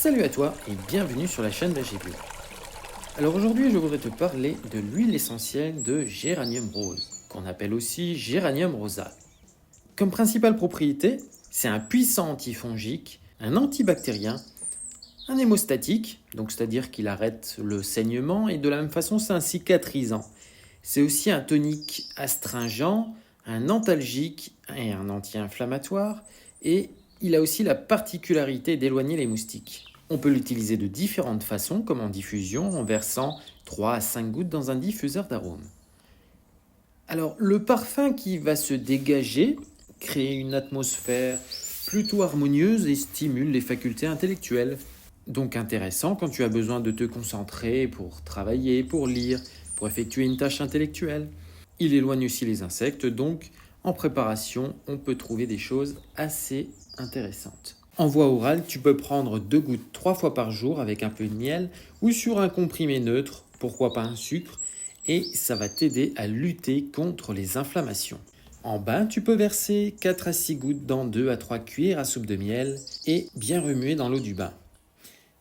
Salut à toi et bienvenue sur la chaîne d'AG Bio. Alors aujourd'hui je voudrais te parler de l'huile essentielle de géranium rose, qu'on appelle aussi géranium rosal. Comme principale propriété, c'est un puissant antifongique, un antibactérien, un hémostatique, donc c'est-à-dire qu'il arrête le saignement et de la même façon c'est un cicatrisant. C'est aussi un tonique astringent, un antalgique et un anti-inflammatoire et il a aussi la particularité d'éloigner les moustiques. On peut l'utiliser de différentes façons, comme en diffusion, en versant 3 à 5 gouttes dans un diffuseur d'arômes. Alors, le parfum qui va se dégager crée une atmosphère plutôt harmonieuse et stimule les facultés intellectuelles. Donc intéressant quand tu as besoin de te concentrer pour travailler, pour lire, pour effectuer une tâche intellectuelle. Il éloigne aussi les insectes, donc en préparation, on peut trouver des choses assez intéressantes. En voie orale, tu peux prendre 2 gouttes 3 fois par jour avec un peu de miel ou sur un comprimé neutre, pourquoi pas un sucre, et ça va t'aider à lutter contre les inflammations. En bain, tu peux verser 4 à 6 gouttes dans 2 à 3 cuillères à soupe de miel et bien remuer dans l'eau du bain.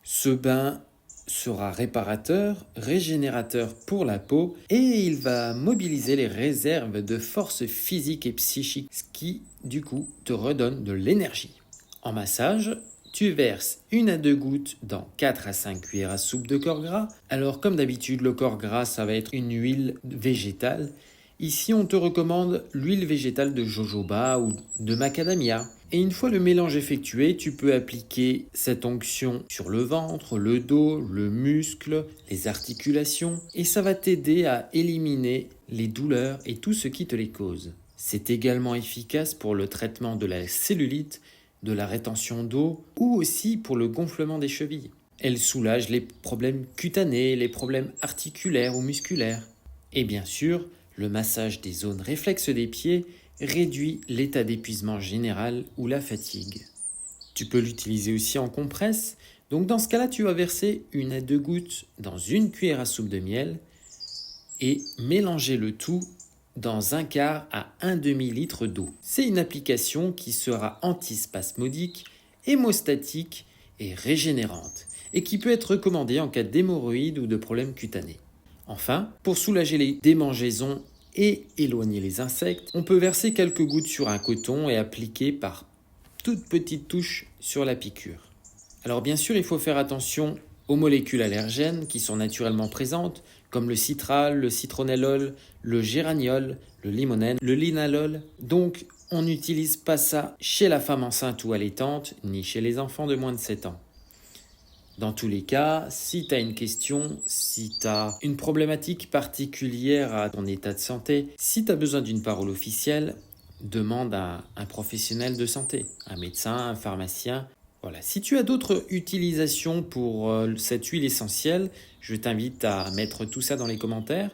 Ce bain sera réparateur, régénérateur pour la peau et il va mobiliser les réserves de force physique et psychique, ce qui du coup te redonne de l'énergie. En massage, tu verses 1 à 2 gouttes dans 4 à 5 cuillères à soupe de corps gras. Alors comme d'habitude, le corps gras, ça va être une huile végétale. Ici, on te recommande l'huile végétale de jojoba ou de macadamia. Et une fois le mélange effectué, tu peux appliquer cette onction sur le ventre, le dos, le muscle, les articulations. Et ça va t'aider à éliminer les douleurs et tout ce qui te les cause. C'est également efficace pour le traitement de la cellulite, de la rétention d'eau ou aussi pour le gonflement des chevilles. Elle soulage les problèmes cutanés, les problèmes articulaires ou musculaires. Et bien sûr, le massage des zones réflexes des pieds réduit l'état d'épuisement général ou la fatigue. Tu peux l'utiliser aussi en compresse. Donc dans ce cas-là, tu vas verser 1 à 2 gouttes dans une cuillère à soupe de miel et mélanger le tout dans un quart à un demi-litre d'eau. C'est une application qui sera antispasmodique, hémostatique et régénérante et qui peut être recommandée en cas d'hémorroïdes ou de problèmes cutanés. Enfin, pour soulager les démangeaisons et éloigner les insectes, on peut verser quelques gouttes sur un coton et appliquer par toutes petites touches sur la piqûre. Alors bien sûr, il faut faire attention aux molécules allergènes qui sont naturellement présentes, comme le citral, le citronellol, le géraniol, le limonène, le linalol. Donc, on n'utilise pas ça chez la femme enceinte ou allaitante, ni chez les enfants de moins de 7 ans. Dans tous les cas, si tu as une question, si tu as une problématique particulière à ton état de santé, si tu as besoin d'une parole officielle, demande à un professionnel de santé, un médecin, un pharmacien. Voilà. Si tu as d'autres utilisations pour cette huile essentielle, je t'invite à mettre tout ça dans les commentaires.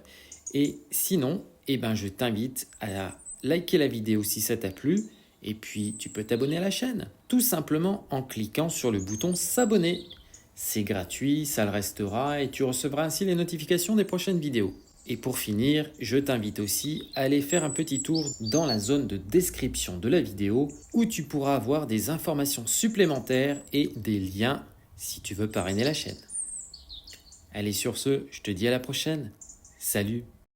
Et sinon, je t'invite à liker la vidéo si ça t'a plu. Et puis, tu peux t'abonner à la chaîne, tout simplement en cliquant sur le bouton s'abonner. C'est gratuit, ça le restera et tu recevras ainsi les notifications des prochaines vidéos. Et pour finir, je t'invite aussi à aller faire un petit tour dans la zone de description de la vidéo où tu pourras avoir des informations supplémentaires et des liens si tu veux parrainer la chaîne. Allez sur ce, je te dis à la prochaine. Salut!